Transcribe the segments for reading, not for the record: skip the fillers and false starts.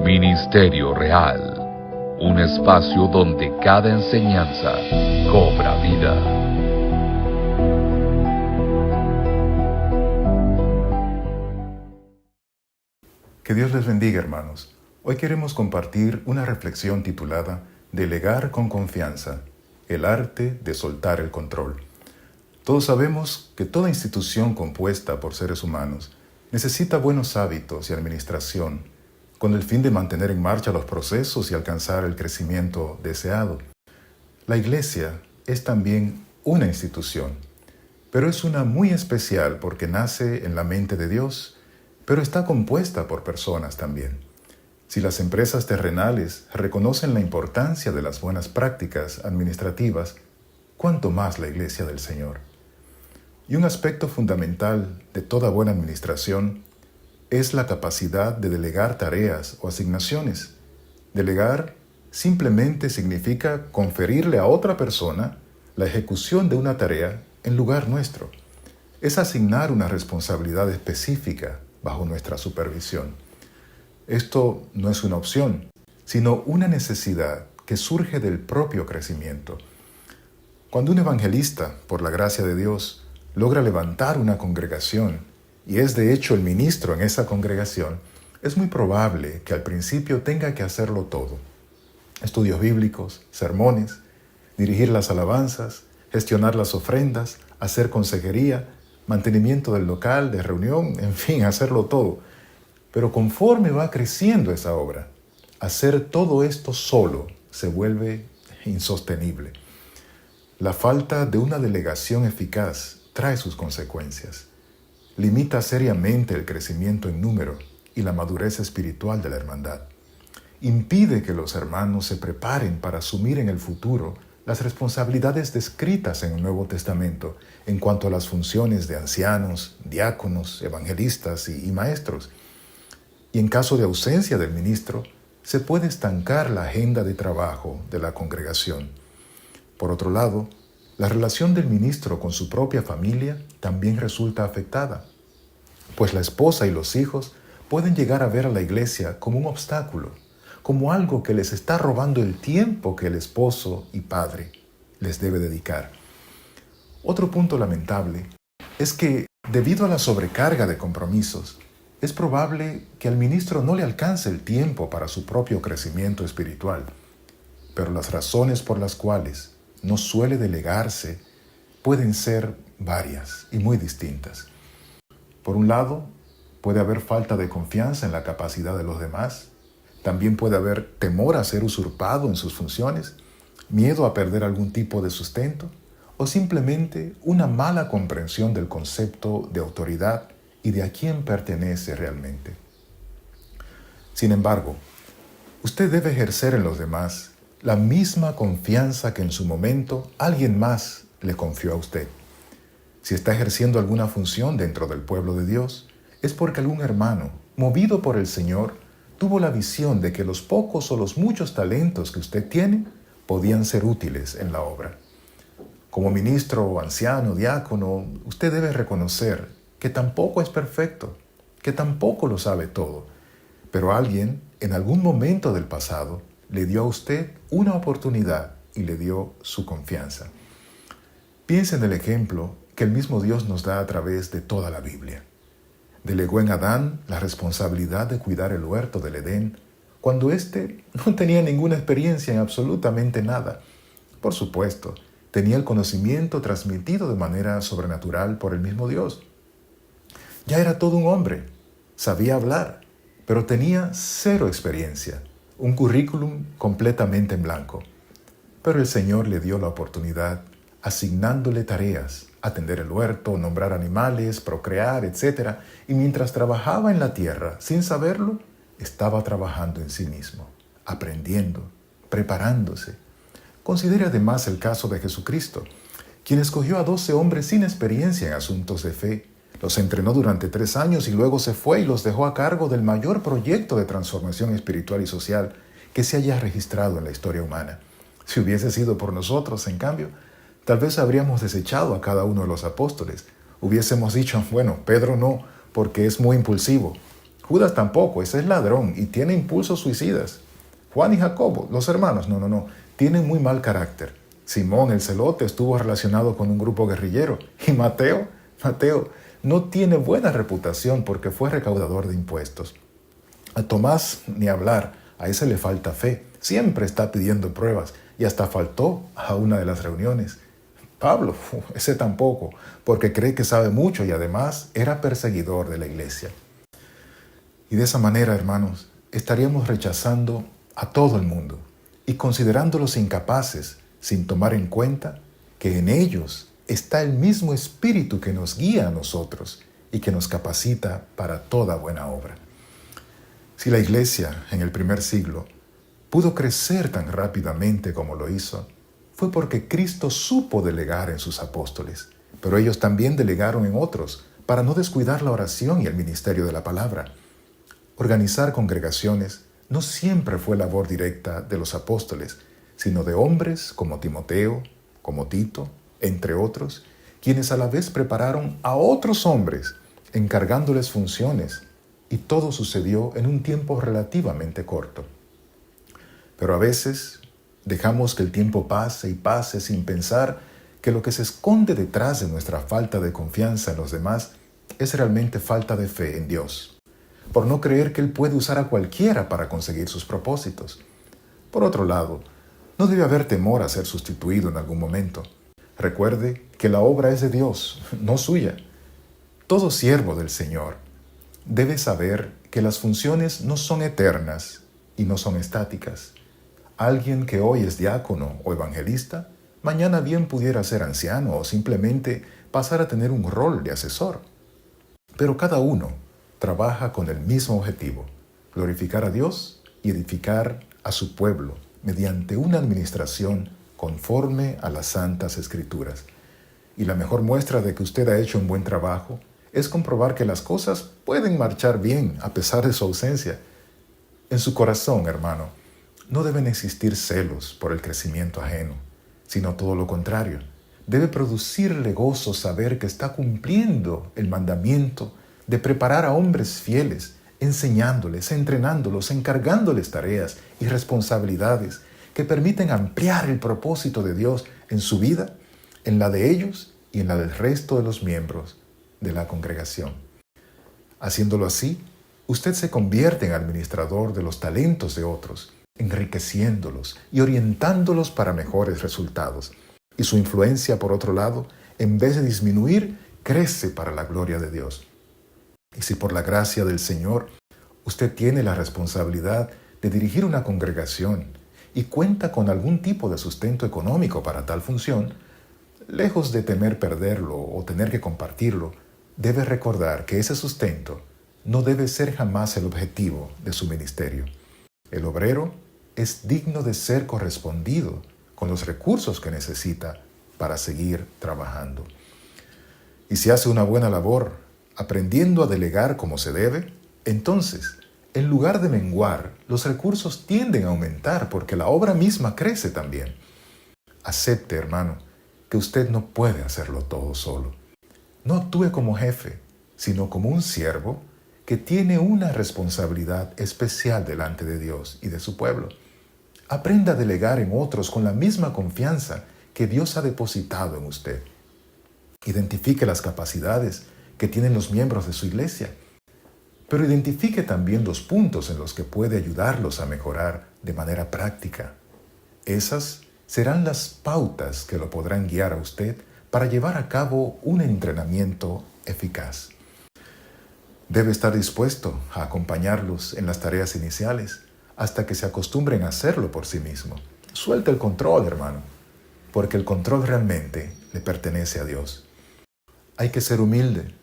Ministerio Real, un espacio donde cada enseñanza cobra vida. Que Dios les bendiga, hermanos. Hoy queremos compartir una reflexión titulada Delegar con confianza, el arte de soltar el control. Todos sabemos que toda institución compuesta por seres humanos necesita buenos hábitos y administración, con el fin de mantener en marcha los procesos y alcanzar el crecimiento deseado. La Iglesia es también una institución, pero es una muy especial porque nace en la mente de Dios, pero está compuesta por personas también. Si las empresas terrenales reconocen la importancia de las buenas prácticas administrativas, ¿cuánto más la Iglesia del Señor? Y un aspecto fundamental de toda buena administración es la capacidad de delegar tareas o asignaciones. Delegar simplemente significa conferirle a otra persona la ejecución de una tarea en lugar nuestro. Es asignar una responsabilidad específica bajo nuestra supervisión. Esto no es una opción, sino una necesidad que surge del propio crecimiento. Cuando un evangelista, por la gracia de Dios, logra levantar una congregación y es de hecho el ministro en esa congregación, es muy probable que al principio tenga que hacerlo todo. Estudios bíblicos, sermones, dirigir las alabanzas, gestionar las ofrendas, hacer consejería, mantenimiento del local de reunión, en fin, hacerlo todo. Pero conforme va creciendo esa obra, hacer todo esto solo se vuelve insostenible. La falta de una delegación eficaz trae sus consecuencias. Limita seriamente el crecimiento en número y la madurez espiritual de la hermandad. Impide que los hermanos se preparen para asumir en el futuro las responsabilidades descritas en el Nuevo Testamento en cuanto a las funciones de ancianos, diáconos, evangelistas y maestros. Y en caso de ausencia del ministro, se puede estancar la agenda de trabajo de la congregación. Por otro lado, la relación del ministro con su propia familia también resulta afectada, pues la esposa y los hijos pueden llegar a ver a la iglesia como un obstáculo, como algo que les está robando el tiempo que el esposo y padre les debe dedicar. Otro punto lamentable es que, debido a la sobrecarga de compromisos, es probable que al ministro no le alcance el tiempo para su propio crecimiento espiritual, pero las razones por las cuales no suele delegarse pueden ser varias y muy distintas. Por un lado, puede haber falta de confianza en la capacidad de los demás. También puede haber temor a ser usurpado en sus funciones, miedo a perder algún tipo de sustento, o simplemente una mala comprensión del concepto de autoridad y de a quién pertenece realmente. Sin embargo, usted debe ejercer en los demás la misma confianza que en su momento alguien más le confió a usted. Si está ejerciendo alguna función dentro del pueblo de Dios, es porque algún hermano, movido por el Señor, tuvo la visión de que los pocos o los muchos talentos que usted tiene podían ser útiles en la obra. Como ministro, anciano, diácono, usted debe reconocer que tampoco es perfecto, que tampoco lo sabe todo, pero alguien, en algún momento del pasado, le dio a usted una oportunidad y le dio su confianza. Piense en el ejemplo que el mismo Dios nos da a través de toda la Biblia. Delegó en Adán la responsabilidad de cuidar el huerto del Edén, cuando éste no tenía ninguna experiencia en absolutamente nada. Por supuesto, tenía el conocimiento transmitido de manera sobrenatural por el mismo Dios. Ya era todo un hombre, sabía hablar, pero tenía cero experiencia, un currículum completamente en blanco. Pero el Señor le dio la oportunidad, asignándole tareas, atender el huerto, nombrar animales, procrear, etc. Y mientras trabajaba en la tierra, sin saberlo, estaba trabajando en sí mismo, aprendiendo, preparándose. Considere además el caso de Jesucristo, quien escogió a 12 hombres sin experiencia en asuntos de fe, los entrenó durante 3 años y luego se fue y los dejó a cargo del mayor proyecto de transformación espiritual y social que se haya registrado en la historia humana. Si hubiese sido por nosotros, en cambio, tal vez habríamos desechado a cada uno de los apóstoles. Hubiésemos dicho, bueno, Pedro no, porque es muy impulsivo. Judas tampoco, ese es ladrón y tiene impulsos suicidas. Juan y Jacobo, los hermanos, no, tienen muy mal carácter. Simón el celote estuvo relacionado con un grupo guerrillero. Y Mateo no tiene buena reputación porque fue recaudador de impuestos. A Tomás ni hablar, a ese le falta fe, siempre está pidiendo pruebas y hasta faltó a una de las reuniones. Pablo, ese tampoco, porque cree que sabe mucho y además era perseguidor de la iglesia. Y de esa manera, hermanos, estaríamos rechazando a todo el mundo y considerándolos incapaces sin tomar en cuenta que en ellos está el mismo espíritu que nos guía a nosotros y que nos capacita para toda buena obra. Si la iglesia en el primer siglo pudo crecer tan rápidamente como lo hizo, fue porque Cristo supo delegar en sus apóstoles, pero ellos también delegaron en otros para no descuidar la oración y el ministerio de la palabra. Organizar congregaciones no siempre fue labor directa de los apóstoles, sino de hombres como Timoteo, como Tito, entre otros, quienes a la vez prepararon a otros hombres, encargándoles funciones, y todo sucedió en un tiempo relativamente corto. Pero a veces dejamos que el tiempo pase y pase sin pensar que lo que se esconde detrás de nuestra falta de confianza en los demás es realmente falta de fe en Dios, por no creer que Él puede usar a cualquiera para conseguir sus propósitos. Por otro lado, no debe haber temor a ser sustituido en algún momento. Recuerde que la obra es de Dios, no suya. Todo siervo del Señor debe saber que las funciones no son eternas y no son estáticas. Alguien que hoy es diácono o evangelista, mañana bien pudiera ser anciano o simplemente pasar a tener un rol de asesor. Pero cada uno trabaja con el mismo objetivo: glorificar a Dios y edificar a su pueblo mediante una administración conforme a las Santas Escrituras. Y la mejor muestra de que usted ha hecho un buen trabajo es comprobar que las cosas pueden marchar bien a pesar de su ausencia. En su corazón, hermano, no deben existir celos por el crecimiento ajeno, sino todo lo contrario. Debe producirle gozo saber que está cumpliendo el mandamiento de preparar a hombres fieles, enseñándoles, entrenándolos, encargándoles tareas y responsabilidades que permiten ampliar el propósito de Dios en su vida, en la de ellos y en la del resto de los miembros de la congregación. Haciéndolo así, usted se convierte en administrador de los talentos de otros, enriqueciéndolos y orientándolos para mejores resultados. Y su influencia, por otro lado, en vez de disminuir, crece para la gloria de Dios. Y si por la gracia del Señor usted tiene la responsabilidad de dirigir una congregación y cuenta con algún tipo de sustento económico para tal función, lejos de temer perderlo o tener que compartirlo, debe recordar que ese sustento no debe ser jamás el objetivo de su ministerio. El obrero es digno de ser correspondido con los recursos que necesita para seguir trabajando. Y si hace una buena labor, aprendiendo a delegar como se debe, entonces, en lugar de menguar, los recursos tienden a aumentar porque la obra misma crece también. Acepte, hermano, que usted no puede hacerlo todo solo. No actúe como jefe, sino como un siervo que tiene una responsabilidad especial delante de Dios y de su pueblo. Aprenda a delegar en otros con la misma confianza que Dios ha depositado en usted. Identifique las capacidades que tienen los miembros de su iglesia, pero identifique también los puntos en los que puede ayudarlos a mejorar de manera práctica. Esas serán las pautas que lo podrán guiar a usted para llevar a cabo un entrenamiento eficaz. Debe estar dispuesto a acompañarlos en las tareas iniciales hasta que se acostumbren a hacerlo por sí mismo. Suelta el control, hermano, porque el control realmente le pertenece a Dios. Hay que ser humilde.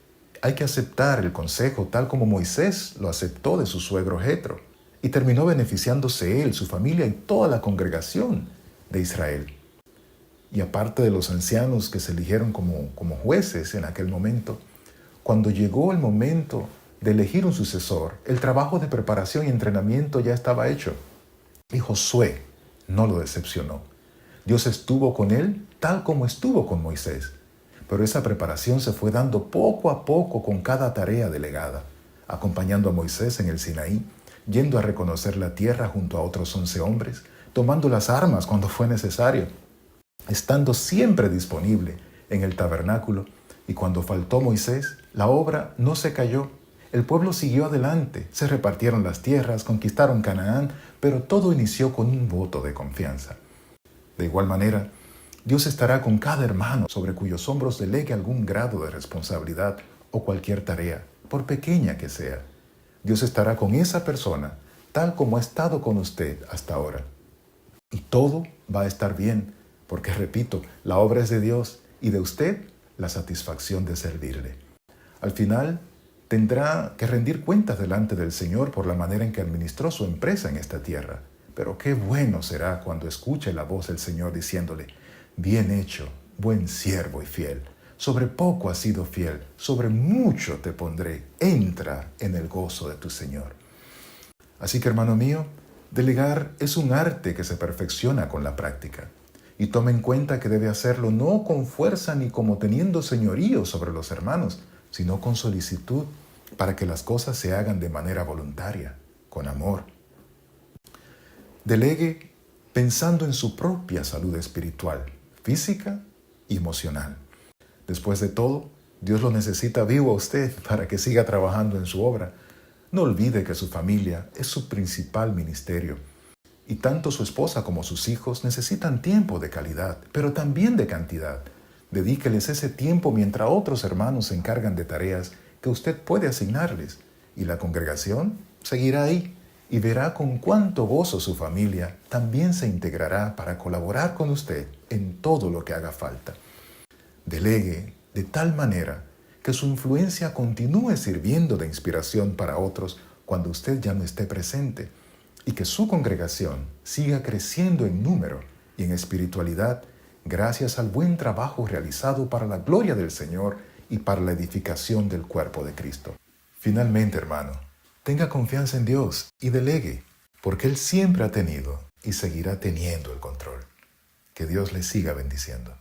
Hay que aceptar el consejo tal como Moisés lo aceptó de su suegro Jetro y terminó beneficiándose él, su familia y toda la congregación de Israel. Y aparte de los ancianos que se eligieron como jueces en aquel momento, cuando llegó el momento de elegir un sucesor, el trabajo de preparación y entrenamiento ya estaba hecho. Y Josué no lo decepcionó. Dios estuvo con él tal como estuvo con Moisés. Pero esa preparación se fue dando poco a poco con cada tarea delegada, acompañando a Moisés en el Sinaí, yendo a reconocer la tierra junto a otros 11 hombres, tomando las armas cuando fue necesario, estando siempre disponible en el tabernáculo. Y cuando faltó Moisés, la obra no se cayó. El pueblo siguió adelante, se repartieron las tierras, conquistaron Canaán, pero todo inició con un voto de confianza. De igual manera, Dios estará con cada hermano sobre cuyos hombros delegue algún grado de responsabilidad o cualquier tarea, por pequeña que sea. Dios estará con esa persona, tal como ha estado con usted hasta ahora. Y todo va a estar bien, porque repito, la obra es de Dios y de usted la satisfacción de servirle. Al final, tendrá que rendir cuentas delante del Señor por la manera en que administró su empresa en esta tierra. Pero qué bueno será cuando escuche la voz del Señor diciéndole: bien hecho, buen siervo y fiel. Sobre poco has sido fiel, sobre mucho te pondré. Entra en el gozo de tu Señor. Así que, hermano mío, delegar es un arte que se perfecciona con la práctica. Y tome en cuenta que debe hacerlo no con fuerza ni como teniendo señorío sobre los hermanos, sino con solicitud, para que las cosas se hagan de manera voluntaria, con amor. Delegue pensando en su propia salud espiritual, física y emocional. Después de todo, Dios lo necesita vivo a usted para que siga trabajando en su obra. No olvide que su familia es su principal ministerio. Y tanto su esposa como sus hijos necesitan tiempo de calidad, pero también de cantidad. Dedíqueles ese tiempo mientras otros hermanos se encargan de tareas que usted puede asignarles. Y la congregación seguirá ahí y verá con cuánto gozo su familia también se integrará para colaborar con usted en todo lo que haga falta. Delegue de tal manera que su influencia continúe sirviendo de inspiración para otros cuando usted ya no esté presente, y que su congregación siga creciendo en número y en espiritualidad gracias al buen trabajo realizado para la gloria del Señor y para la edificación del cuerpo de Cristo. Finalmente, hermano, tenga confianza en Dios y delegue, porque Él siempre ha tenido y seguirá teniendo el control. Que Dios le siga bendiciendo.